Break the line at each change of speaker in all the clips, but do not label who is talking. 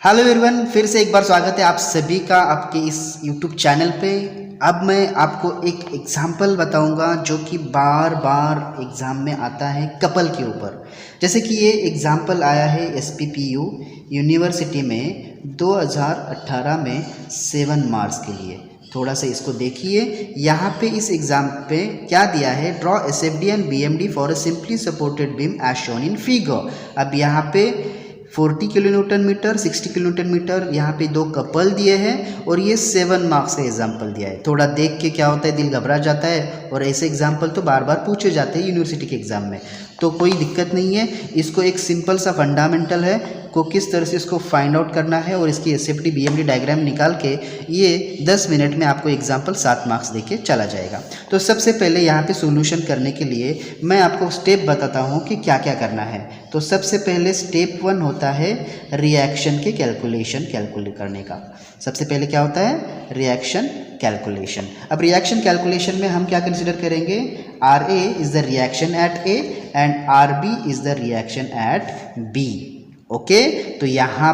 Hello everyone, फिर से एक बार स्वागत है आप सभी का आपके इस यूट्यूब चैनल पे। अब मैं आपको एक एग्जाम्पल बताऊंगा जो कि बार बार एग्ज़ाम में आता है कपल के ऊपर। जैसे कि ये एग्जाम्पल आया है SPPU यूनिवर्सिटी में 2018 में 7 मार्क्स के लिए। थोड़ा सा इसको देखिए, यहाँ पे इस एग्जाम पे क्या दिया है, draw SFD and BMD for a simply supported beam as shown in figure. अब यहाँ पे 40 kilo newton metre, 60 kilo newton metre, यहाँ पे दो कपल दिए हैं और ये 7 मार्क्स का एग्जाम्पल दिया है। थोड़ा देख के क्या होता है, दिल घबरा जाता है और ऐसे एग्जाम्पल तो बार बार पूछे जाते हैं यूनिवर्सिटी के एग्जाम में, तो कोई दिक्कत नहीं है। इसको एक सिंपल सा फंडामेंटल है को किस तरह से इसको फाइंड आउट करना है और इसकी SFD BMD डायग्राम निकाल के ये 10 मिनट में आपको एग्जाम्पल 7 मार्क्स देके चला जाएगा। तो सबसे पहले यहाँ पे सॉल्यूशन करने के लिए मैं आपको स्टेप बताता हूँ कि क्या क्या करना है। तो सबसे पहले स्टेप 1 होता है रिएक्शन के कैलकुलेट करने का। सबसे पहले क्या होता है, रिएक्शन कैलकुलेशन। अब रिएक्शन कैलकुलेशन में हम क्या कंसिडर करेंगे, RA is the reaction at A and RB is the reaction at B। Okay, तो यहाँ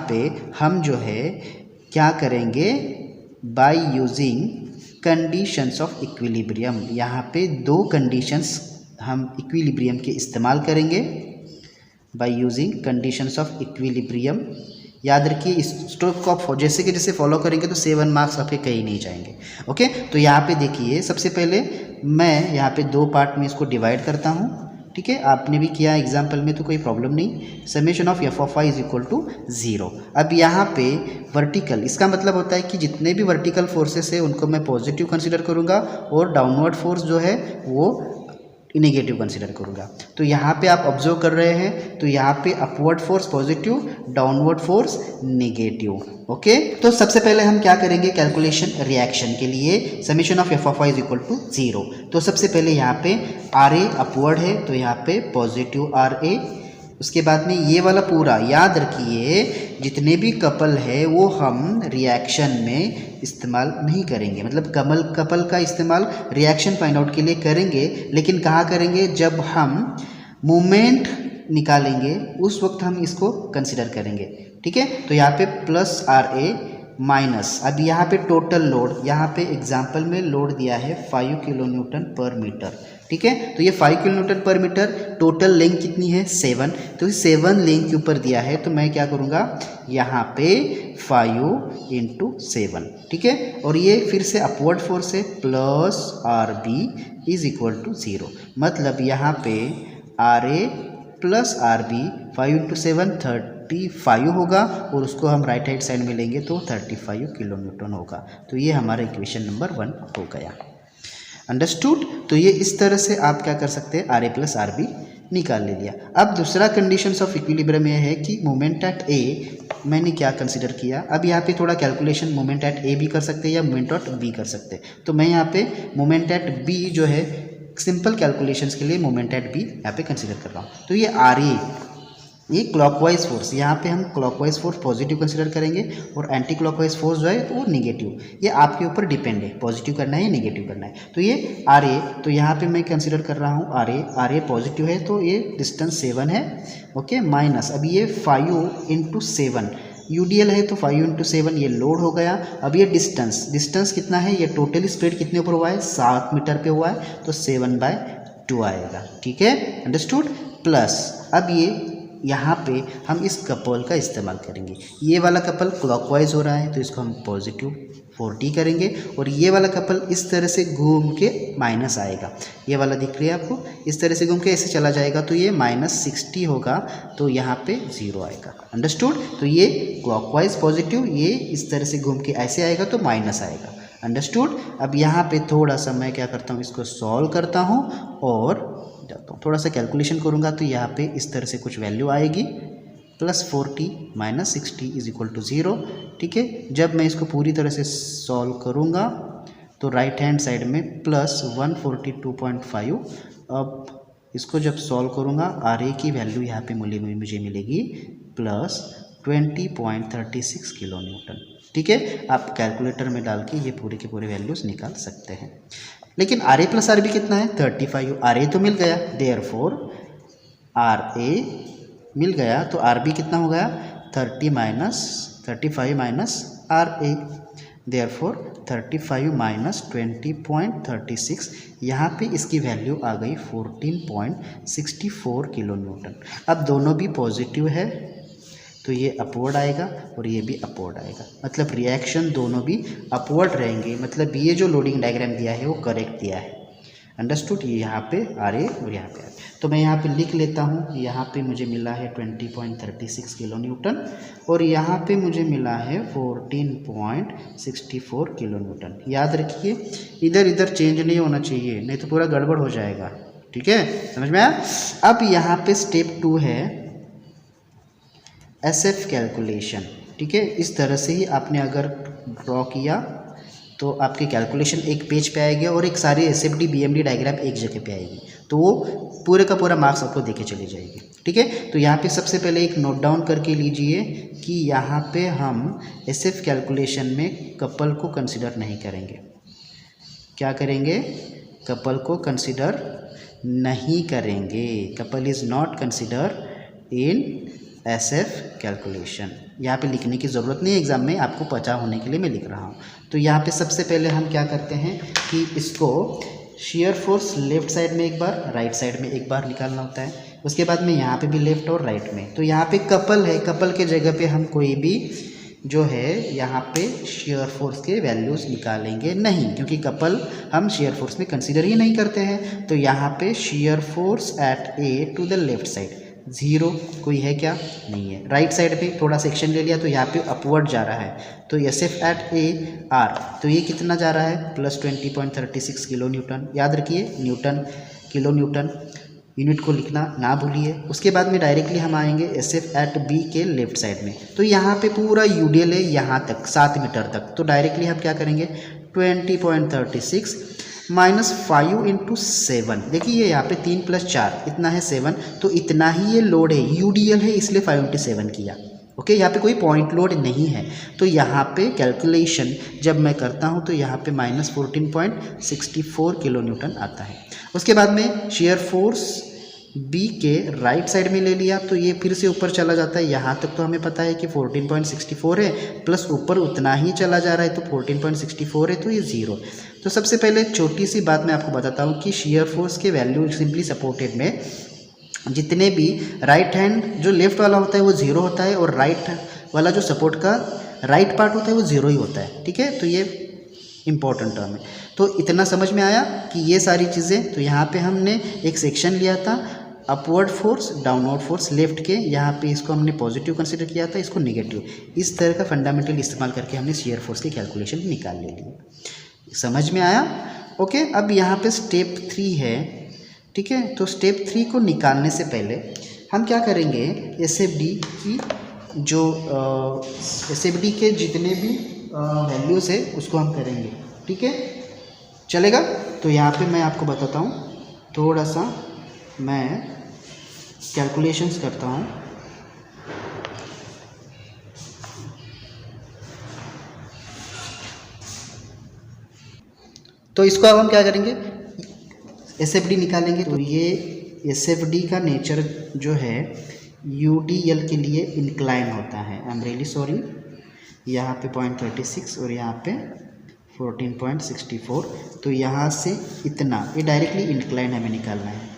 पे हम जो है क्या करेंगे, by using conditions of equilibrium. यहाँ पे दो कंडीशंस हम इक्विलिब्रियम के इस्तेमाल करेंगे। By using conditions of equilibrium, याद रखिए इस स्टेप को आप जैसे फॉलो करेंगे तो 7 मार्क्स आपके कहीं नहीं जाएंगे। ओके, तो यहाँ पे देखिए, सबसे पहले मैं यहाँ पे दो पार्ट में इसको डिवाइड करता हूँ। ठीक है, आपने भी किया एग्जाम्पल में तो कोई प्रॉब्लम नहीं। Summation of f of i is equal to 0। अब यहाँ पे वर्टिकल, इसका मतलब होता है कि जितने भी वर्टिकल फोर्सेस है उनको मैं पॉजिटिव कंसीडर करूँगा और डाउनवर्ड फोर्स जो है वो नेगेटिव कंसीडर करूँगा। तो यहाँ पे आप ऑब्जर्व कर रहे हैं, तो यहाँ पे upward force positive, downward force negative. Okay, तो सबसे पहले हम क्या करेंगे, कैलकुलेशन रिएक्शन के लिए summation of f of i is equal to 0। तो सबसे पहले यहाँ पे RA अपवर्ड है तो यहाँ पे पॉजिटिव RA। उसके बाद में ये वाला पूरा याद रखिए, जितने भी कपल है वो हम रिएक्शन में इस्तेमाल नहीं करेंगे, मतलब कपल का इस्तेमाल रिएक्शन फाइंड आउट के लिए करेंगे, लेकिन कहाँ करेंगे, जब हम मोमेंट निकालेंगे उस वक्त हम इसको कंसिडर करेंगे। ठीक है, तो यहाँ पे प्लस RA माइनस, अब यहाँ पे टोटल लोड, यहाँ पे एग्जाम्पल में लोड दिया है 5 किलो न्यूटन पर मीटर। ठीक है, तो ये 5 किलो न्यूटन पर मीटर, टोटल लेंथ कितनी है 7, तो 7 लेंथ के ऊपर दिया है तो मैं क्या करूँगा, यहाँ पे 5 इंटू 7। ठीक है, और ये फिर से अपवर्ड फोर्स है plus RB is equal to 0, मतलब यहाँ पे RA प्लस RB 5 इंटू 7 35 होगा और उसको हम राइट हैंड साइड में लेंगे तो 35 किलो न्यूटन होगा। तो ये हमारा इक्वेशन नंबर 1 हो गया। अंडरस्टूड। तो ये इस तरह से आप क्या कर सकते हैं, RA प्लस RB निकाल ले लिया। अब दूसरा कंडीशंस ऑफ इक्विलिब्रियम यह है कि मोमेंट एट A मैंने क्या कंसीडर किया। अब यहाँ पे थोड़ा कैलकुलेशन मोमेंट एट A भी कर सकते हैं या मोमेंट एट B कर सकते हैं। तो मैं यहाँ पे मोमेंट एट B जो है सिंपल कैलकुलेशंस के लिए मोमेंट एट B यहाँ पे कंसीडर कर रहा हूँ। तो ये RA, ये क्लॉकवाइज फोर्स, यहाँ पे हम क्लॉकवाइज फोर्स पॉजिटिव कंसीडर करेंगे और एंटी क्लॉकवाइज फोर्स जो है तो वो नेगेटिव। ये आपके ऊपर डिपेंड है, पॉजिटिव करना है या नेगेटिव करना है। तो ये RA, तो यहाँ पे मैं कंसीडर कर रहा हूँ RA पॉजिटिव है तो ये डिस्टेंस 7 है। ओके, माइनस अब ये 5 इंटू 7 UDL है तो 5 इंटू 7 ये लोड हो गया। अब ये डिस्टेंस कितना है, ये टोटली स्प्रेड कितने ऊपर हुआ है, 7 मीटर पे हुआ है तो 7/2 आएगा। ठीक है, अंडरस्टूड। प्लस अब ये यहाँ पे हम इस कपल का इस्तेमाल करेंगे। ये वाला कपल क्लॉकवाइज हो रहा है तो इसको हम पॉजिटिव 40 करेंगे और ये वाला कपल इस तरह से घूम के माइनस आएगा। ये वाला दिख रही है आपको, इस तरह से घूम के ऐसे चला जाएगा तो ये -60 होगा तो यहाँ पे 0 आएगा। अंडरस्टूड। तो ये क्लॉकवाइज पॉजिटिव, ये इस तरह से घूम के ऐसे आएगा तो माइनस आएगा। अंडरस्टूड। अब यहाँ पे थोड़ा सा मैं क्या करता हूँ, इसको सॉल्व करता हूँ और जाता हूँ, थोड़ा सा कैलकुलेशन करूँगा तो यहाँ पे इस तरह से कुछ वैल्यू आएगी, +40 - 60 इज इक्वल टू 0। ठीक है, जब मैं इसको पूरी तरह से सॉल्व करूँगा तो राइट हैंड साइड में +142.5। अब इसको जब सॉल्व करूँगा RA की वैल्यू यहाँ पे मुझे मिलेगी +20.36 किलो न्यूटन। ठीक है, आप कैलकुलेटर में डाल के ये पूरे के पूरे वैल्यूज़ निकाल सकते हैं। लेकिन RA प्लस RB कितना है, 35। RA तो मिल गया, देयरफॉर RA मिल गया तो RB कितना हो गया, 35 माइनस RA, देयरफॉर 35 माइनस 20.36, यहाँ पे इसकी वैल्यू आ गई 14.64 किलो न्यूटन। अब दोनों भी पॉजिटिव है तो ये अपवर्ड आएगा और ये भी अपवर्ड आएगा, मतलब रिएक्शन दोनों भी अपवर्ड रहेंगे, मतलब ये जो लोडिंग डायग्राम दिया है वो करेक्ट दिया है। अंडरस्टूड। ये यहाँ पे RA और यहाँ पे RA, तो मैं यहाँ पे लिख लेता हूँ। यहाँ पे मुझे मिला है 20.36 किलो न्यूटन और यहाँ पे मुझे मिला है 14.64 किलो न्यूटन। याद रखिए इधर इधर चेंज नहीं होना चाहिए, नहीं तो पूरा गड़बड़ हो जाएगा। ठीक है, समझ में आया। अब यहाँ पे स्टेप 2 है SF कैलकुलेशन। ठीक है, इस तरह से ही आपने अगर ड्रॉ किया तो आपकी कैलकुलेशन एक पेज पे आएगी और एक सारी SFD BMD डायग्राम एक जगह पे आएगी, तो वो पूरे का पूरा मार्क्स आपको देके चली जाएगी। ठीक है, तो यहाँ पे सबसे पहले एक नोट डाउन करके लीजिए कि यहाँ पे हम SF कैलकुलेशन में कपल को कंसिडर नहीं करेंगे। क्या करेंगे? कपल को कंसिडर नहीं करेंगे। Couple is not consider in SF calculation. यहाँ पे लिखने की ज़रूरत नहीं है, एग्ज़ाम में आपको पता होने के लिए मैं लिख रहा हूँ। तो यहाँ पे सबसे पहले हम क्या करते हैं कि इसको शेयर फोर्स लेफ़्ट साइड में एक बार, राइट साइड में एक बार निकालना होता है। उसके बाद में यहाँ पे भी लेफ़्ट और राइट में। तो यहाँ पे कपल है, कपल के जगह पे हम कोई भी जो है यहाँ पे शेयर फोर्स के वैल्यूज़ निकालेंगे नहीं, क्योंकि कपल हम शेयर फोर्स में कंसीडर ही नहीं करते हैं। तो यहाँ पे shear force at A to the left side 0, कोई है क्या? नहीं है। राइट साइड पे थोड़ा सेक्शन ले लिया तो यहाँ पे अपवर्ड जा रहा है, तो SF एट A R, तो ये कितना जा रहा है? Plus 20.36 kilo Newton. याद रखिए न्यूटन, किलो न्यूटन, यूनिट को लिखना ना भूलिए। उसके बाद में डायरेक्टली हम आएंगे SF एट B के लेफ्ट साइड में। तो यहाँ पे पूरा UDL है यहाँ तक 7 मीटर तक, तो डायरेक्टली हम क्या करेंगे 20.36 माइनस 5 इंटू 7। देखिए यहाँ पे 3 + 4 इतना है 7, तो इतना ही ये लोड है, UDL है इसलिए 5 इंटू 7 किया। ओके, यहाँ पे कोई पॉइंट लोड नहीं है। तो यहाँ पे कैलकुलेशन जब मैं करता हूँ तो यहाँ पे माइनस 14.64 किलो न्यूटन आता है। उसके बाद में शेयर फोर्स B के राइट साइड में ले लिया तो ये फिर से ऊपर चला जाता है। यहाँ तक तो हमें पता है कि 14.64 है, प्लस ऊपर उतना ही चला जा रहा है, तो 14.64 है तो ये 0। तो सबसे पहले छोटी सी बात मैं आपको बताता हूँ कि शेयर फोर्स के वैल्यू सिंपली सपोर्टेड में जितने भी राइट हैंड जो लेफ्ट वाला होता है वो 0 होता है और राइट वाला जो सपोर्ट का राइट पार्ट होता है वो 0 ही होता है। ठीक है, तो ये इम्पॉर्टेंट टर्म है। तो इतना समझ में आया कि ये सारी चीज़ें। तो यहाँ पे हमने एक सेक्शन लिया था upward force, downward force left के, यहाँ पे इसको हमने पॉजिटिव कंसीडर किया था, इसको नेगेटिव। इस तरह का फंडामेंटल इस्तेमाल करके हमने शेयर फोर्स की कैलकुलेशन निकाल ले ली। समझ में आया? ओके, अब यहाँ पे स्टेप 3 है। ठीक है, तो स्टेप 3 को निकालने से पहले हम क्या करेंगे, SFD की जो SFD के जितने भी वैल्यूज़ है उसको हम करेंगे। ठीक है, चलेगा? तो यहाँ पे मैं आपको बताता हूँ, थोड़ा सा मैं कैलकुलेशंस करता हूँ। तो इसको अब हम क्या करेंगे, SFD निकालेंगे। तो ये SFD का नेचर जो है UDL के लिए इंक्लाइन होता है। आई एम रियली सॉरी, यहाँ पे 0.36 और यहाँ पे 14.64, तो यहाँ से इतना, ये डायरेक्टली इंक्लाइन हमें निकालना है।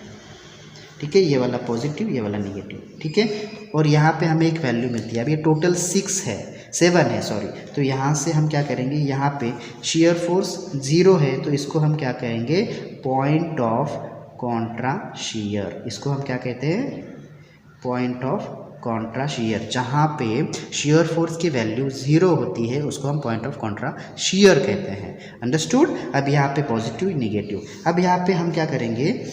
ठीक है, ये वाला पॉजिटिव, ये वाला नेगेटिव। ठीक है, और यहाँ पे हमें एक वैल्यू मिलती है। अब ये टोटल 7 है सॉरी। तो यहाँ से हम क्या करेंगे, यहाँ पे शेयर फोर्स 0 है तो इसको हम क्या करेंगे, पॉइंट ऑफ कॉन्ट्रा शेयर। इसको हम क्या कहते हैं, पॉइंट ऑफ कॉन्ट्रा शेयर। जहाँ पे शेयर फोर्स की वैल्यू 0 होती है उसको हम पॉइंट ऑफ कॉन्ट्रा शेयर कहते हैं। अंडरस्टूड? अब यहाँ पे पॉजिटिव, नेगेटिव। अब यहाँ पे हम क्या करेंगे,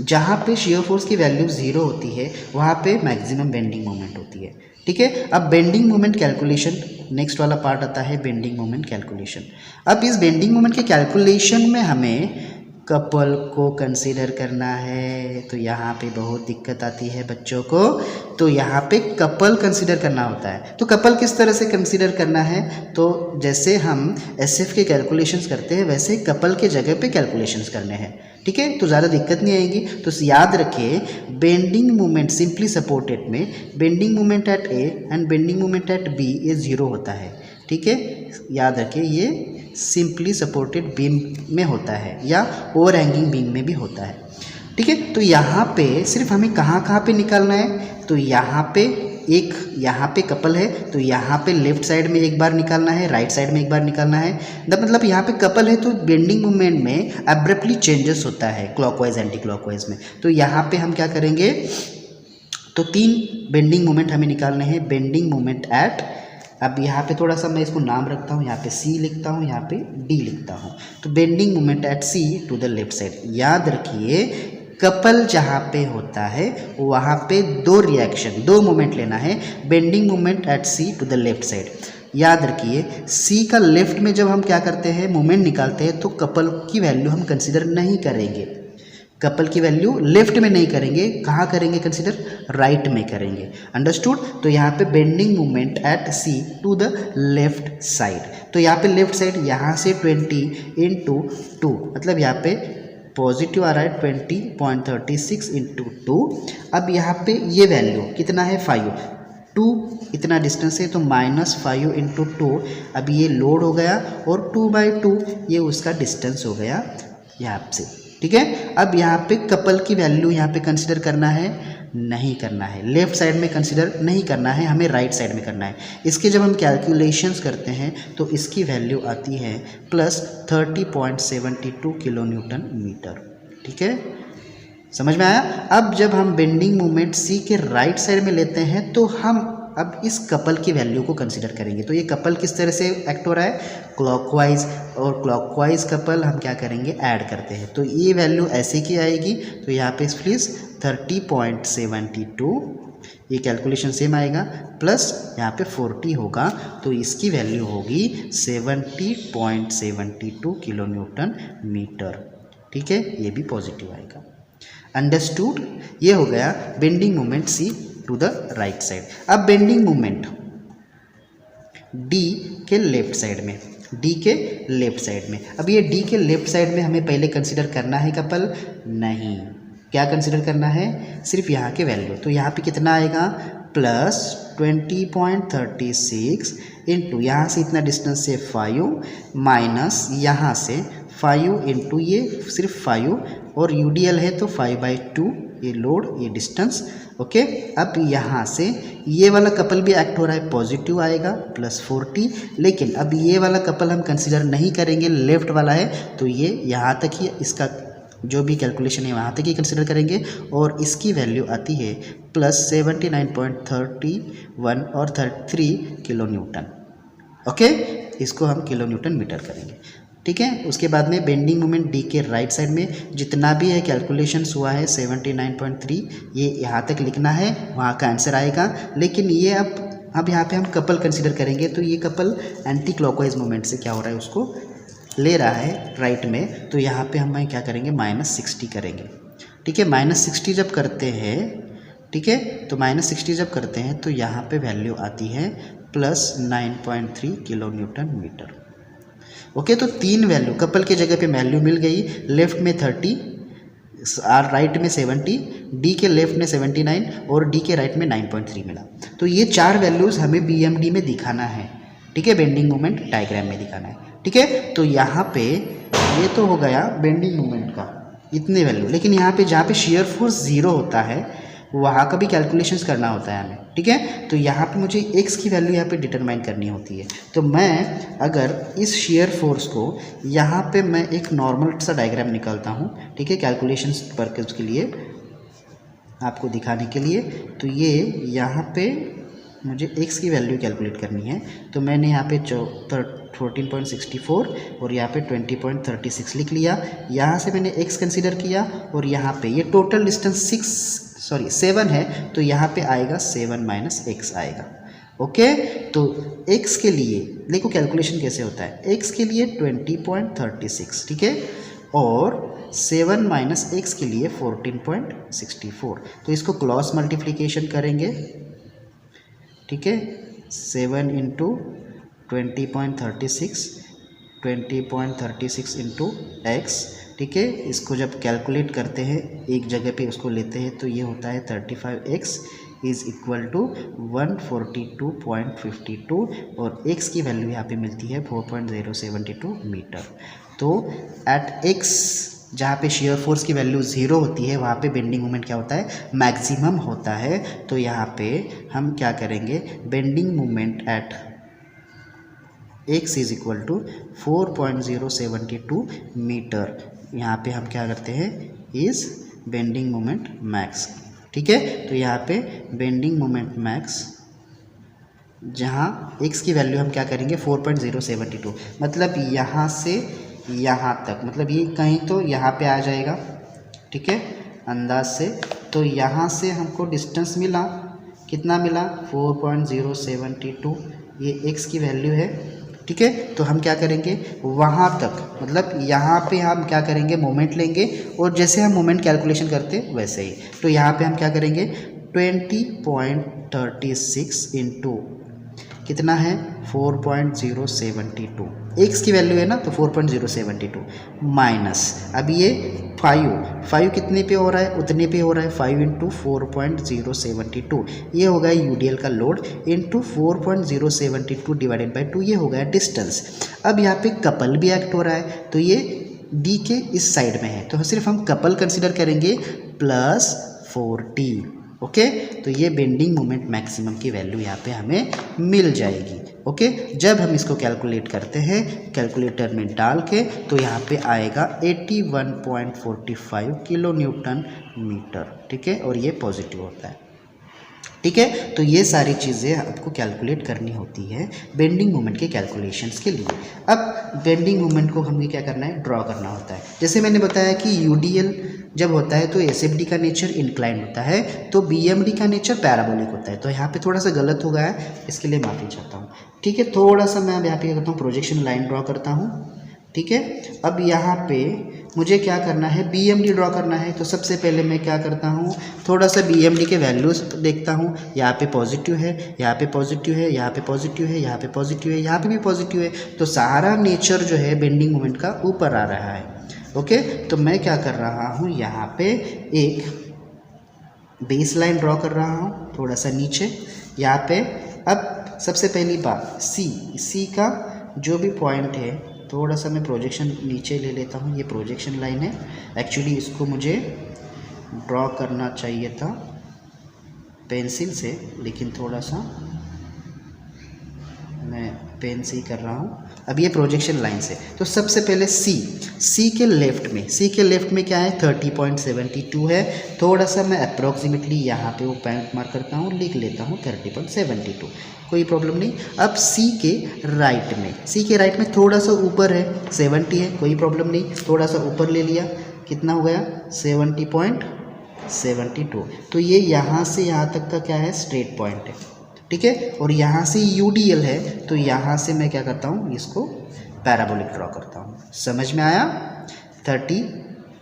जहाँ पे शेयर फोर्स की वैल्यू 0 होती है वहाँ पे मैक्सिमम बेंडिंग मोमेंट होती है। ठीक है, अब बेंडिंग मोमेंट कैलकुलेशन, नेक्स्ट वाला पार्ट आता है बेंडिंग मोमेंट कैलकुलेशन। अब इस बेंडिंग मोमेंट के कैलकुलेशन में हमें कपल को कंसीडर करना है। तो यहाँ पे बहुत दिक्कत आती है बच्चों को, तो यहाँ पे कपल कंसीडर करना होता है। तो कपल किस तरह से कंसीडर करना है, तो जैसे हम एसएफ के कैलकुलेशंस करते हैं वैसे ही कपल के जगह पे कैलकुलेशंस करने हैं, ठीक है। तो ज़्यादा दिक्कत नहीं आएगी। तो याद रखिए बेंडिंग मोमेंट सिंपली सपोर्टेड में bending moment at A end bending moment at B ये 0 होता है, ठीक है। याद रखिए ये सिंपली सपोर्टेड बीम में होता है या ओवर हैंगिंग बीम में भी होता है, ठीक है। तो यहाँ पे सिर्फ हमें कहाँ पे निकालना है, तो यहाँ पे कपल है तो यहाँ पे लेफ्ट साइड में एक बार निकालना है, राइट साइड में एक बार निकालना है। मतलब यहाँ पे कपल है तो बेंडिंग मोमेंट में अब्रप्टली चेंजेस होता है क्लॉकवाइज एंटी क्लॉकवाइज में। तो यहाँ पे हम क्या करेंगे, तो 3 बेंडिंग मोमेंट हमें निकालने हैं। बेंडिंग मोमेंट एट, अब यहाँ पे थोड़ा सा मैं इसको नाम रखता हूँ, यहाँ पे C लिखता हूँ, यहाँ पे D लिखता हूँ। तो bending moment at C to the left side. याद रखिए कपल जहाँ पे होता है वहाँ पे 2 मोमेंट लेना है। Bending moment at C to the left side. याद रखिए C का लेफ्ट में जब हम क्या करते हैं मोमेंट निकालते हैं तो कपल की वैल्यू हम कंसिडर नहीं करेंगे, कपल की वैल्यू लेफ्ट में नहीं करेंगे, कहाँ करेंगे कंसिडर, राइट में करेंगे। अंडरस्टूड। तो यहाँ पे bending moment at C to the left side. तो यहाँ पे लेफ्ट साइड यहाँ से 20 इंटू 2, मतलब यहाँ पे पॉजिटिव आ रहा है 20.36 इंटू 2। अब यहाँ पे ये वैल्यू कितना है 5, 2 इतना डिस्टेंस है तो -5 इंटू 2। अब ये लोड हो गया और 2/2 ये उसका डिस्टेंस हो गया यहाँ से, ठीक है। अब यहाँ पे कपल की वैल्यू यहाँ पे कंसिडर करना है, नहीं करना है, लेफ्ट साइड में कंसिडर नहीं करना है, हमें राइट साइड में करना है। इसके जब हम कैलकुलेशंस करते हैं तो इसकी वैल्यू आती है +30.72 किलो न्यूटन मीटर, ठीक है। समझ में आया। अब जब हम बेंडिंग मोमेंट C के राइट साइड में लेते हैं तो हम अब इस कपल की वैल्यू को कंसीडर करेंगे। तो ये कपल किस तरह से एक्ट हो रहा है, क्लॉकवाइज, और क्लॉकवाइज कपल हम क्या करेंगे ऐड करते हैं। तो ये वैल्यू ऐसे की आएगी, तो यहाँ पे प्लीज़ 30.72 ये कैलकुलेशन सेम आएगा, प्लस यहाँ पे 40 होगा तो इसकी वैल्यू होगी 70.72 किलो न्यूटन मीटर, ठीक है। ये भी पॉजिटिव आएगा। अंडरस्टूड। ये हो गया bending moment C to the right side. अब बेंडिंग मोमेंट D के लेफ्ट साइड में, D के लेफ्ट साइड में, अब ये D के लेफ्ट साइड में हमें पहले कंसीडर करना है कपल, नहीं, क्या कंसीडर करना है, सिर्फ यहाँ के वैल्यू। तो यहाँ पे कितना आएगा +20.36 इंटू यहाँ से इतना डिस्टेंस से 5 माइनस यहाँ से 5 इंटू ये सिर्फ 5 और UDL है तो 5/2 ये लोड ये डिस्टेंस, ओके। अब यहाँ से ये वाला कपल भी एक्ट हो रहा है, पॉजिटिव आएगा +40, लेकिन अब ये वाला कपल हम कंसीडर नहीं करेंगे, लेफ्ट वाला है तो ये यहाँ तक ही, इसका जो भी कैलकुलेशन है वहाँ तक ही कंसीडर करेंगे और इसकी वैल्यू आती है +79.31 और 33 किलो न्यूटन, ओके। इसको हम किलो न्यूटन मीटर करेंगे, ठीक है। उसके बाद में बेंडिंग मोमेंट D के राइट साइड में जितना भी है कैलकुलेशंस हुआ है 79.3 ये यहाँ तक लिखना है, वहाँ का आंसर आएगा। लेकिन ये अब यहाँ पे हम कपल कंसीडर करेंगे तो ये कपल एंटी क्लॉकवाइज मोमेंट से क्या हो रहा है उसको ले रहा है राइट में, तो यहाँ पे हम क्या करेंगे -60 करेंगे, ठीक है। -60 जब करते हैं, ठीक है, तो -60 जब करते हैं तो यहाँ पे वैल्यू आती है +9.3 किलो न्यूटन मीटर, ओके। तो 3 वैल्यू कपल के जगह पे वैल्यू मिल गई, लेफ्ट में 30 और राइट में 70, D के लेफ्ट में 79 और D के राइट में 9.3 मिला। तो ये 4 वैल्यूज़ हमें BMD में दिखाना है, ठीक है, बेंडिंग मोमेंट डायग्राम में दिखाना है, ठीक है। तो यहाँ पे ये तो हो गया बेंडिंग मोमेंट का इतने वैल्यू, लेकिन यहाँ पे जहाँ पे शेयर फोर्स 0 होता है वहाँ का भी कैलकुलेशंस करना होता है हमें, ठीक है। तो यहाँ पे मुझे x की वैल्यू यहाँ पे डिटरमाइन करनी होती है। तो मैं अगर इस शेयर फोर्स को यहाँ पे मैं एक नॉर्मल सा डायग्राम निकालता हूँ, ठीक है, कैलकुलेशंस पर्पज़ के लिए आपको दिखाने के लिए। तो ये यहाँ पे मुझे x की वैल्यू कैलकुलेट करनी है, तो मैंने यहाँ पे 14.64 और यहाँ पे 20.36 लिख लिया। यहाँ से मैंने x कंसीडर किया और यहाँ पे ये टोटल डिस्टेंस 7 है तो यहाँ पे आएगा 7 - x आएगा, ओके। तो x के लिए देखो कैलकुलेशन कैसे होता है, x के लिए 20.36, ठीक है, और 7 माइनस एक्स के लिए 14.64। तो इसको क्रॉस मल्टीप्लिकेशन करेंगे, ठीक है। 7 इंटू 20.36 इंटू एक्स, ठीक है। इसको जब कैलकुलेट करते हैं एक जगह पे उसको लेते हैं तो ये होता है 35x इज़ इक्वल टू 142.52 और x की वैल्यू यहाँ पे मिलती है 4.072 मीटर। तो एट x जहाँ पे शेयर फोर्स की वैल्यू 0 होती है वहाँ पे बेंडिंग मोमेंट क्या होता है, मैक्सिमम होता है। तो यहाँ पे हम क्या करेंगे, bending moment at x is equal to 4.072 metre, यहाँ पे हम क्या करते हैं, इज बेंडिंग मोमेंट मैक्स, ठीक है। तो यहाँ पे बेंडिंग मोमेंट मैक्स जहाँ x की वैल्यू हम क्या करेंगे 4.072, मतलब यहाँ से यहाँ तक, मतलब ये कहीं तो यहाँ पे आ जाएगा, ठीक है, अंदाज से। तो यहाँ से हमको डिस्टेंस मिला, कितना मिला 4.072, ये x की वैल्यू है, ठीक है। तो हम क्या करेंगे वहाँ तक, मतलब यहाँ पे हम क्या करेंगे मोमेंट लेंगे और जैसे हम मोमेंट कैलकुलेशन करते वैसे ही। तो यहाँ पे हम क्या करेंगे 20.36 इंटू कितना है 4.072, एक्स की वैल्यू है ना तो 4.072 माइनस, अब ये 5 कितने पे हो रहा है, उतने पे हो रहा है, 5 इंटू 4.072 ये हो गया यूडीएल का लोड इंटू 4.072 डिवाइडेड बाई 2 ये हो गया डिस्टेंस। अब यहाँ पे कपल भी एक्ट हो रहा है तो ये डी के इस साइड में है तो सिर्फ हम कपल कंसिडर करेंगे प्लस 40, ओके। तो ये बेंडिंग मोमेंट मैक्सिमम की वैल्यू यहाँ पे हमें मिल जाएगी, ओके। जब हम इसको कैलकुलेट करते हैं कैलकुलेटर में डाल के तो यहाँ पे आएगा 81.45 किलो न्यूटन मीटर, ठीक है, और ये पॉजिटिव होता है, ठीक है। तो ये सारी चीज़ें आपको कैलकुलेट करनी होती है बेंडिंग मोमेंट के कैलकुलेशंस के लिए। अब बेंडिंग मोमेंट को हमें क्या करना है, ड्रॉ करना होता है। जैसे मैंने बताया कि यूडीएल जब होता है तो एसएफडी का नेचर इंक्लाइंड होता है, तो बीएमडी का नेचर पैराबोलिक होता है। तो यहाँ पे थोड़ा सा गलत हो गया है, इसके लिए माफ़ी चाहता हूँ, ठीक है। थोड़ा सा मैं अब यहाँ पे करता हूँ प्रोजेक्शन लाइन ड्रॉ करता हूँ, ठीक है। अब यहाँ पे मुझे क्या करना है, बीएमडी ड्रॉ करना है। तो सबसे पहले मैं क्या करता हूँ, थोड़ा सा बीएमडी के वैल्यूज़ देखता हूँ। यहाँ पे पॉजिटिव है, यहाँ पे पॉजिटिव है, यहाँ पे पॉजिटिव है, यहाँ पे पॉजिटिव है, यहाँ पे भी पॉजिटिव है। तो सारा नेचर जो है बेंडिंग मोमेंट का ऊपर आ रहा है, ओके। तो मैं क्या कर रहा हूँ, यहाँ पे एक बेस लाइन ड्रॉ कर रहा हूँ थोड़ा सा नीचे यहाँ पे। अब सबसे पहली बात सी का जो भी पॉइंट है थोड़ा सा मैं प्रोजेक्शन नीचे ले लेता हूँ, ये प्रोजेक्शन लाइन है। एक्चुअली इसको मुझे ड्रॉ करना चाहिए था पेंसिल से, लेकिन थोड़ा सा मैं पेन से ही कर रहा हूँ। अब ये प्रोजेक्शन लाइन से, तो सबसे पहले सी के लेफ्ट में क्या है 30.72 है। थोड़ा सा मैं अप्रॉक्सीमेटली यहाँ पे वो पॉइंट मार्क करता हूँ, लिख लेता हूँ 30.72, कोई प्रॉब्लम नहीं। अब सी के राइट में थोड़ा सा ऊपर है 70 है, कोई प्रॉब्लम नहीं, थोड़ा सा ऊपर ले लिया, कितना हो गया 70.72। तो ये यहाँ से यहाँ तक का क्या है स्ट्रेट पॉइंट है, ठीक है। और यहाँ से यूडीएल है तो यहाँ से मैं क्या करता हूँ, इसको पैराबोलिक ड्रॉ करता हूँ। समझ में आया, 30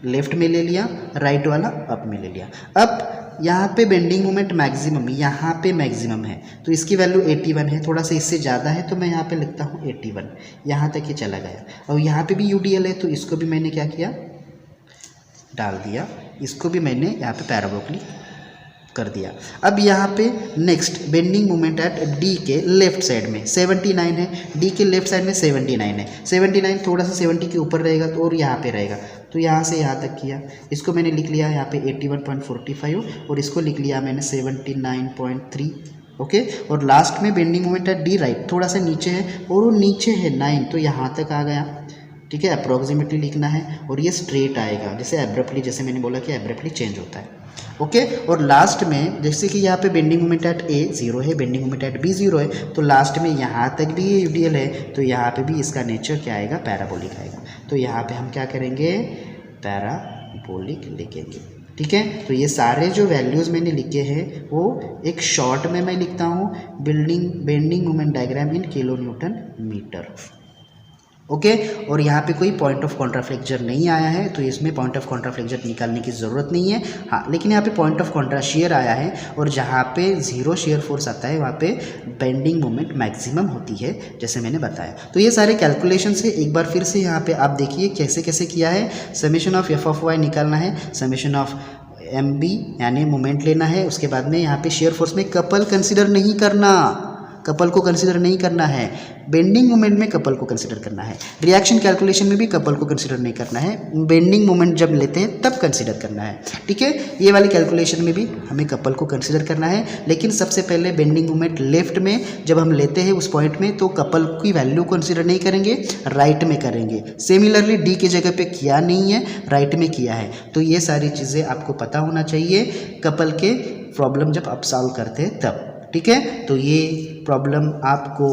लेफ्ट में ले लिया, राइट वाला अप में ले लिया। अब यहाँ पे बेंडिंग मोमेंट मैक्सिमम यहाँ पे मैक्सिमम है तो इसकी वैल्यू 81 है, थोड़ा सा इससे ज़्यादा है तो मैं यहाँ पे लिखता हूँ 81, यहाँ तक ये चला गया। और यहाँ पे भी यूडीएल है तो इसको भी मैंने क्या किया, डाल दिया, इसको भी मैंने यहाँ पे पैराबोलिक कर दिया। अब यहाँ पे next bending moment eight D के लेफ्ट साइड में 79 है, डी के लेफ्ट साइड में 79 है, 79 थोड़ा सा 70 के ऊपर रहेगा तो और यहाँ पे रहेगा, तो यहाँ से यहाँ तक किया, इसको मैंने लिख लिया यहाँ पे 81.45 और इसको लिख लिया मैंने 79.3, ओके। और लास्ट में bending moment eight D right थोड़ा सा नीचे है और वो नीचे है 9 तो यहाँ तक आ गया, ठीक है। अप्रॉक्सीमेटली लिखना है और ये स्ट्रेट आएगा, जैसे एब्रप्टली, जैसे मैंने बोला कि एब्रप्टली चेंज होता है, ओके। और लास्ट में जैसे कि यहाँ पे बेंडिंग मोमेंट एट ए 0 है, बेंडिंग मोमेंट एट बी 0 है, तो लास्ट में यहाँ तक भी ये यूडीएल है तो यहाँ पे भी इसका नेचर क्या आएगा, पैराबोलिक आएगा। तो यहाँ पे हम क्या करेंगे, पैराबोलिक लिखेंगे, ठीक है। तो ये सारे जो वैल्यूज़ मैंने लिखे हैं वो एक शॉर्ट में मैं लिखता हूँ bending moment diagram in kilo newton metre, okay. और यहाँ पे कोई पॉइंट ऑफ कॉन्ट्राफ्लेक्चर नहीं आया है, तो इसमें पॉइंट ऑफ कॉन्ट्राफ्लेक्चर निकालने की ज़रूरत नहीं है। हाँ, लेकिन यहाँ पे पॉइंट ऑफ कॉन्ट्रा शेयर आया है, और जहाँ पे जीरो शेयर फोर्स आता है वहाँ पे बेंडिंग मोमेंट मैक्सिमम होती है, जैसे मैंने बताया। तो ये सारे कैलकुलेशन से एक बार फिर से यहाँ पे आप देखिए कैसे कैसे किया है। Summation of F of Y निकालना है, समेशन ऑफ एम बी यानी मोमेंट लेना है, उसके बाद में यहाँ पे शेयर फोर्स में कपल कंसिडर नहीं करना, कपल को कंसिडर नहीं करना है, बेंडिंग मोमेंट में कपल को कंसिडर करना है, रिएक्शन कैलकुलेशन में भी कपल को कंसिडर नहीं करना है, बेंडिंग मोमेंट जब लेते हैं तब कंसिडर करना है। ठीक है, ये वाली कैलकुलेशन में भी हमें कपल को कंसिडर करना है, लेकिन सबसे पहले बेंडिंग मोमेंट लेफ्ट में जब हम लेते हैं उस पॉइंट में तो कपल की वैल्यू कंसिडर नहीं करेंगे, राइट में करेंगे। सिमिलरली डी की जगह पे किया नहीं है, राइट में किया है। तो ये सारी चीज़ें आपको पता होना चाहिए कपल के प्रॉब्लम जब आप सॉल्व करते हैं तब। ठीक है, तो ये प्रॉब्लम आपको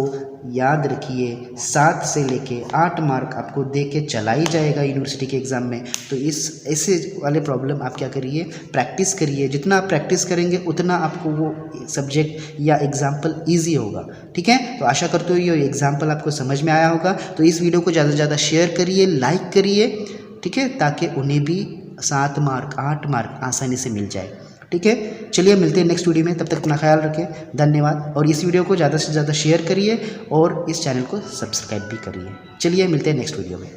याद रखिए, 7 से लेके 8 मार्क आपको दे के चला ही जाएगा यूनिवर्सिटी के एग्ज़ाम में। तो इस ऐसे वाले प्रॉब्लम आप क्या करिए, प्रैक्टिस करिए। जितना आप प्रैक्टिस करेंगे उतना आपको वो सब्जेक्ट या एग्जाम्पल ईजी होगा। ठीक है, तो आशा करते हो ये एग्जाम्पल आपको समझ में आया होगा। तो इस वीडियो को ज़्यादा से ज़्यादा शेयर करिए, लाइक करिए, ठीक है, ताकि उन्हें भी 7 मार्क 8 मार्क आसानी से मिल जाए। ठीक है, चलिए मिलते हैं नेक्स्ट वीडियो में, तब तक अपना ख्याल रखें, धन्यवाद। और इस वीडियो को ज़्यादा से ज़्यादा शेयर करिए और इस चैनल को सब्सक्राइब भी करिए। चलिए मिलते हैं नेक्स्ट वीडियो में।